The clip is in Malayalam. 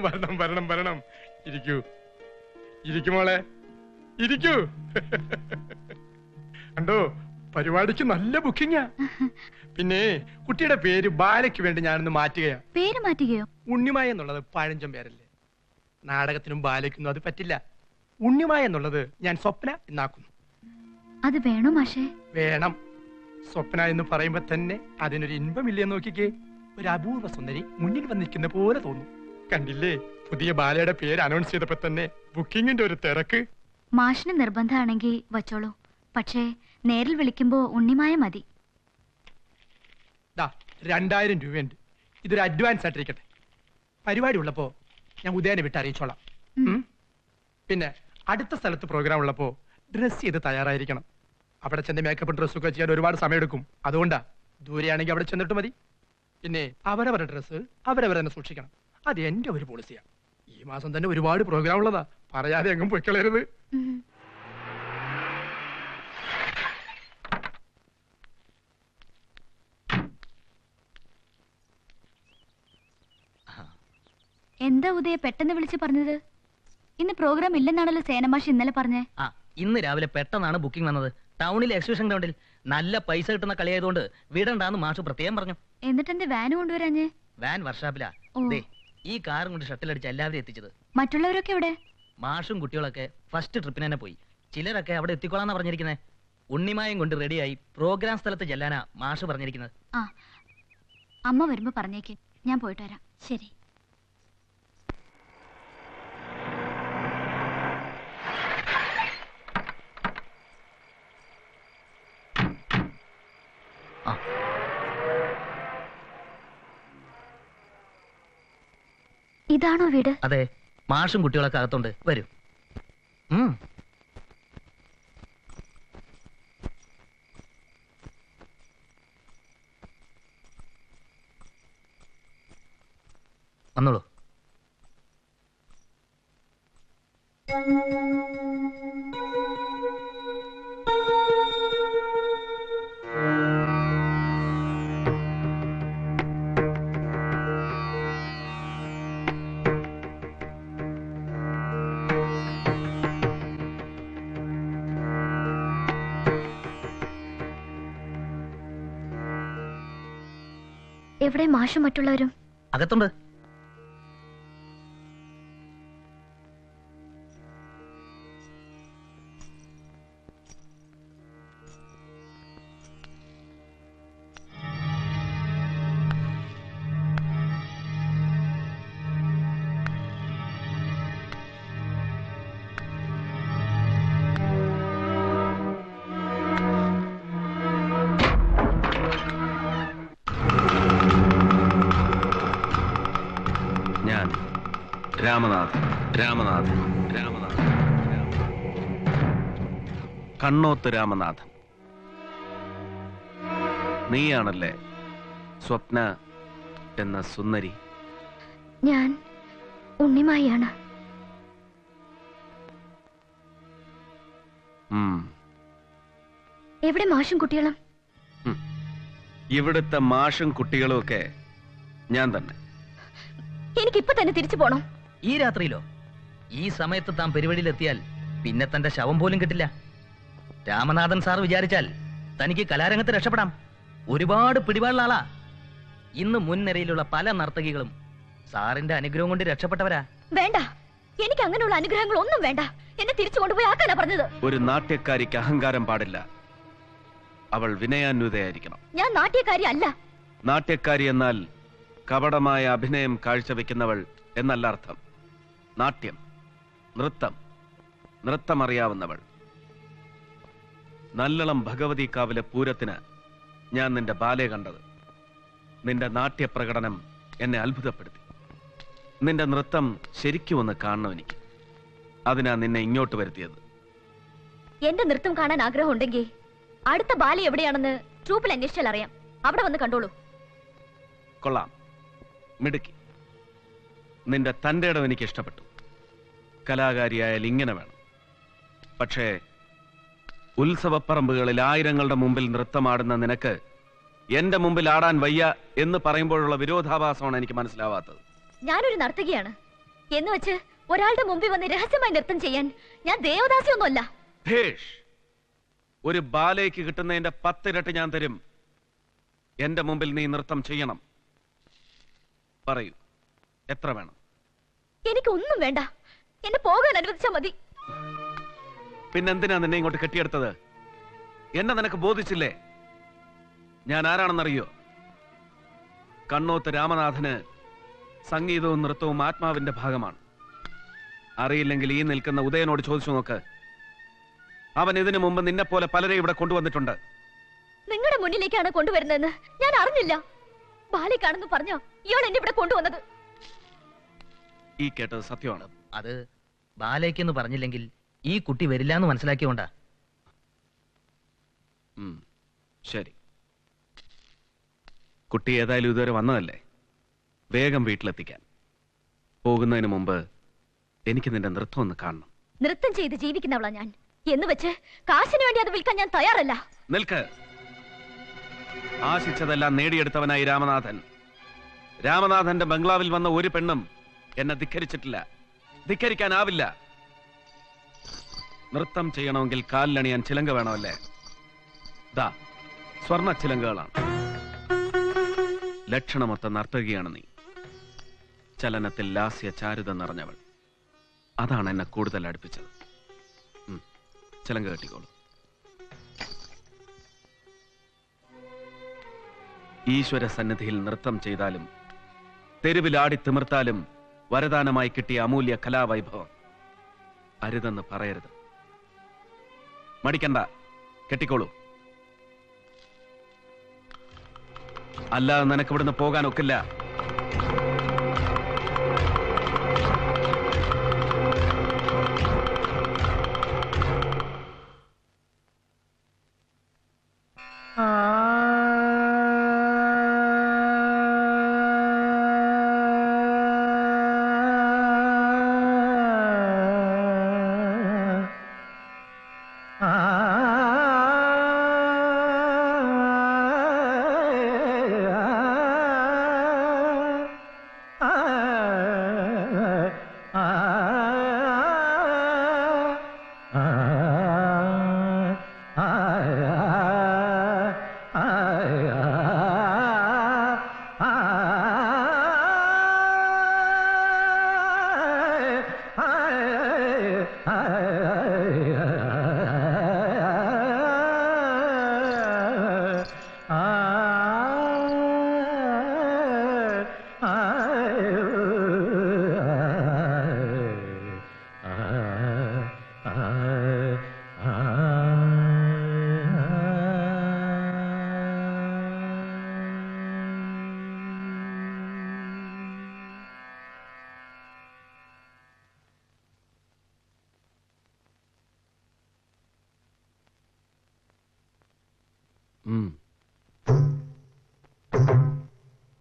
വരണം വരണം വരണം. ഇരിക്കൂ ഇരിക്കുമോളെ, ഇരിക്കൂ. കണ്ടോ, പരിപാടിക്ക് നല്ല ബുക്കിംഗാ. പിന്നെ കുട്ടിയുടെ പേര് ബാലയ്ക്ക് വേണ്ടി ഞാനൊന്ന് മാറ്റുകയാ. പേര് മാറ്റുകയോ? ഉണ്ണിമായ എന്നുള്ളത് പഴഞ്ചൻ പേരല്ലേ. നാടകത്തിനും ബാലയ്ക്കൊന്നും അത് പറ്റില്ല. ഉണ്ണിമായ എന്നുള്ളത് ഞാൻ സ്വപ്ന എന്നാക്കുന്നു. അത് വേണോ മാഷേ? വേണം. സ്വപ്ന എന്ന് പറയുമ്പോ തന്നെ അതിനൊരു ഇൻപമില്ലേ നോക്കിക്കേ. ഒരു അപൂർവ സുന്ദരി മുന്നിൽ വന്നിരിക്കുന്ന പോലെ തോന്നും. കണ്ടില്ലേ, പുതിയ ബാലയുടെ പേര് അനൗൺസ് ചെയ്തപ്പോ തന്നെ ബുക്കിങ്ങിന്റെ ഒരു തിരക്ക്. മാഷിന് നിർബന്ധമാണെങ്കിൽ വച്ചോളൂ. പക്ഷേ നേരിൽ വിളിക്കുമ്പോ ഉണ്ണിമായ മതി. 2000 രൂപയുണ്ട്. ഇതൊരു അഡ്വാൻസ് ആയിട്ടിരിക്കട്ടെ. പരിപാടി ഉള്ളപ്പോ ഞാൻ ഉദയനെ വിട്ട് അറിയിച്ചോളാം. പിന്നെ അടുത്ത സ്ഥലത്ത് പ്രോഗ്രാം ഉള്ളപ്പോ ഡ്രസ് ചെയ്ത് തയ്യാറായിരിക്കണം. അവിടെ ചെന്ന് മേക്കപ്പ് ഡ്രസ്സൊക്കെ ചെയ്യാൻ ഒരുപാട് സമയം എടുക്കും. അതുകൊണ്ടാ. ദൂരെയാണെങ്കിൽ അവിടെ ചെന്നിട്ട് മതി. പിന്നെ അവരവരുടെ ഡ്രസ്സ് അവരവർ തന്നെ സൂക്ഷിക്കണം. അത് എന്റെ ഒരു പോളിസിയാ. ഈ മാസം തന്നെ ഒരുപാട് പ്രോഗ്രാം ഉള്ളതാ. പറയാതെ എങ്ങും പൊയ്ക്കളയരുത്. എന്താ ഉദയ പെട്ടെന്ന് വിളിച്ച് പറഞ്ഞത്? ഇന്ന് പ്രോഗ്രാം ഇല്ലെന്നാണല്ലോ സേനമാഷ് ഇന്നലെ പറഞ്ഞേ. ഇന്ന് രാവിലെ പെട്ടെന്നാണ് ബുക്കിംഗ് വന്നത്. ടൗണിലെ എക്സിബിഷൻ ഗ്രൗണ്ടിൽ നല്ല പൈസ കിട്ടുന്ന കളിയായതുകൊണ്ട് വിടണ്ടാന്ന് മാഷ് പ്രത്യേകം പറഞ്ഞു. എന്നിട്ട് എന്റെ വാന് കൊണ്ടുവരാഞ്ഞേ? വാൻ വർഷാപ്പിലാ. ഈ കാറും കൊണ്ട് ഷട്ടിലടിച്ച് എല്ലാവരും എത്തിച്ചത്. മറ്റുള്ളവരൊക്കെ എവിടെ? മാഷും കുട്ടികളൊക്കെ ഫസ്റ്റ് ട്രിപ്പിന് തന്നെ പോയി. ചിലരൊക്കെ അവിടെ എത്തിക്കോളാന്നാ പറഞ്ഞിരിക്കുന്നത്. ഉണ്ണിമായും കൊണ്ട് റെഡിയായി പ്രോഗ്രാം സ്ഥലത്ത് ചെല്ലാനാ മാഷ് പറഞ്ഞിരിക്കുന്നത്. അമ്മ വരുമ്പോ പറഞ്ഞേക്ക്, ഞാൻ പോയിട്ട് വരാം. ശരി. ഇതാണോ വീട്? അതെ. മാഷും കുട്ടികളൊക്കെ അകത്തുണ്ട്. വരൂ. വന്നോളൂ. എവിടെ മാഷും മറ്റുള്ളവരും? അകത്തുണ്ട്. രാമനാഥൻ രാമനാഥൻ രാമനാഥൻ കണ്ണോത്ത് രാമനാഥൻ. നീയാണല്ലേ സ്വപ്ന എന്ന സുന്ദരി? ഞാൻ ഉണ്ണിമായാണ്. എവിടെ മാഷും കുട്ടികളും? ഇവിടുത്തെ മാഷും കുട്ടികളും ഒക്കെ ഞാൻ തന്നെ. എനിക്കിപ്പോ തന്നെ തിരിച്ചു പോണം. ഈ രാത്രിയിലോ? ഈ സമയത്ത് താൻ പെരുവഴിയിലെത്തിയാൽ പിന്നെ തന്റെ ശവം പോലും കിട്ടില്ല. രാമനാഥൻ സാർ വിചാരിച്ചാൽ തനിക്ക് കലാരംഗത്ത് രക്ഷപ്പെടാം. ഒരുപാട് പിടിപാടുള്ള ആളാ. ഇന്ന് മുൻനിരയിലുള്ള പല നർത്തകികളും സാറിന്റെ അനുഗ്രഹം കൊണ്ട് രക്ഷപ്പെട്ടവരാ. വേണ്ട, എനിക്ക് അങ്ങനെയുള്ള അനുഗ്രഹങ്ങൾ ഒന്നും വേണ്ട. എന്നെ തിരിച്ചു കൊണ്ടുപോയി ആക്കാനാ പറഞ്ഞത്. ഒരു നാട്യക്കാരിക്ക് അഹങ്കാരം പാടില്ല. അവൾ വിനയാന്വിതയായിരിക്കണം. ഞാൻ നാട്യക്കാരി അല്ല. നാട്യക്കാരി എന്നാൽ കപടമായ അഭിനയം കാഴ്ചവെക്കുന്നവൾ എന്നല്ല അർത്ഥം. നാട്യം, നൃത്തം, നൃത്തമറിയാവുന്നവൾ. നല്ലളം ഭഗവതി കാവിലെ പൂരത്തിന് ഞാൻ നിന്റെ ബാലെ കണ്ടത്. നിന്റെ നാട്യപ്രകടനം എന്നെ അത്ഭുതപ്പെടുത്തി. നിന്റെ നൃത്തം ശരിക്കും ഒന്ന് കാണണം എനിക്ക്. അതിനാ നിന്നെ ഇങ്ങോട്ട് വരുത്തിയത്. എന്റെ നൃത്തം കാണാൻ ആഗ്രഹം ഉണ്ടെങ്കിൽ അടുത്ത ബാല എവിടെയാണെന്ന് ട്രൂപ്പിൽ അന്വേഷിച്ചാൽ അറിയാം. അവിടെ വന്ന് കണ്ടോളൂ. കൊള്ളാം, മിടുക്കി. നിന്റെ തന്റെ ഇടം എനിക്ക് ഇഷ്ടപ്പെട്ടു. കലാകാരിയായാൽ ഇങ്ങനെ വേണം. പക്ഷേ ഉത്സവപ്പറമ്പുകളിൽ ആയിരങ്ങളുടെ മുമ്പിൽ നൃത്തമാടുന്ന നിനക്ക് എന്റെ മുമ്പിൽ ആടാൻ വയ്യ എന്ന് പറയുമ്പോഴുള്ള വിരോധാഭാസമാണ് എനിക്ക് മനസ്സിലാവാത്തത്. ഞാനൊരു നർത്തകിയാണ്. എന്ന് വെച്ച് ഒരാളുടെ മുമ്പിൽ വന്ന് രഹസ്യമായി നൃത്തം ചെയ്യാൻ ഞാൻ ദേവദാസിയൊന്നുമല്ല. ഭേഷ്, ഒരു ബാലയ്ക്ക് കിട്ടുന്നതിന്റെ 10 ഇരട്ടി ഞാൻ തരും. എന്റെ മുമ്പിൽ നീ നൃത്തം ചെയ്യണം. പറയൂ, എത്ര വേണം? എനിക്കൊന്നും വേണ്ട, എന്നെ പോകാൻ അനുവദിച്ചാ മതി. പിന്നെന്തിനാ നിന്നെ ഇങ്ങോട്ട് കെട്ടിയെടുത്തത്? എന്നെ നിനക്ക് ബോധിച്ചില്ലേ? ഞാൻ ആരാണെന്നറിയോ? കണ്ണോത്ത് രാമനാഥന് സംഗീതവും നൃത്തവും ആത്മാവിന്റെ ഭാഗമാണ്. അറിയില്ലെങ്കിൽ ഈ നിൽക്കുന്ന ഉദയനോട് ചോദിച്ചു നോക്ക്. അവൻ ഇതിനു മുമ്പ് നിന്നെ പോലെ പലരെ ഇവിടെ കൊണ്ടുവന്നിട്ടുണ്ട്. നിങ്ങളുടെ മുന്നിലേക്കാണ് കൊണ്ടുവരുന്നതെന്ന് ഞാൻ അറിഞ്ഞില്ല. ബാലിക്കാണെന്ന് പറഞ്ഞോ ഇയാൾ എന്നെ ഇവിടെ കൊണ്ടുവന്നത്? ഈ കേട്ടത് സത്യമാണ്. അത് ബാലേക്കെന്ന് പറഞ്ഞില്ലെങ്കിൽ ഈ കുട്ടി വരില്ല എന്ന് മനസ്സിലാക്കിയോണ്ടാ. ശരി, കുട്ടി ഏതായാലും ഇതുവരെ വന്നതല്ലേ, വേഗം വീട്ടിലെത്തിക്കാൻ. പോകുന്നതിന് മുമ്പ് എനിക്ക് നിന്റെ നൃത്തം ഒന്ന് കാണണം. നൃത്തം ചെയ്ത് ജീവിക്കുന്നവളാ ഞാൻ എന്ന് വെച്ച് കാശിന് വേണ്ടി അത് വിൽക്കാൻ ഞാൻ തയ്യാറല്ല. നിൽക്ക്. ആശിച്ചതെല്ലാം നേടിയെടുത്തവനായി രാമനാഥൻ. രാമനാഥന്റെ ബംഗ്ലാവിൽ വന്ന ഒരു പെണ്ണും എന്നെ ധിക്കരിച്ചിട്ടില്ല, ധിക്കരിക്കാനാവില്ല. നൃത്തം ചെയ്യണമെങ്കിൽ കാലിലണിയാൻ ചിലങ്ക വേണമല്ലേ? ദാ സ്വർണ്ണ ചിലങ്കകളാണ്. ലക്ഷണമൊത്ത നർത്തകിയാണ് നീ. ചലനത്തിൽ ലാസ്യ ചാരുത നിറഞ്ഞവൾ. അതാണ് എന്നെ കൂടുതൽ അടുപ്പിച്ചത്. ചിലങ്ക കെട്ടിക്കോളൂ. ഈശ്വര സന്നിധിയിൽ നൃത്തം ചെയ്താലും തെരുവിലാടി തിമിർത്താലും വരദാനമായി കിട്ടിയ അമൂല്യ കലാവൈഭവം അരുതെന്ന് പറയരുത്. മടിക്കണ്ട, കെട്ടിക്കോളൂ. അല്ലാതെ നിനക്ക് ഇവിടുന്ന് പോകാൻ ഒക്കില്ല.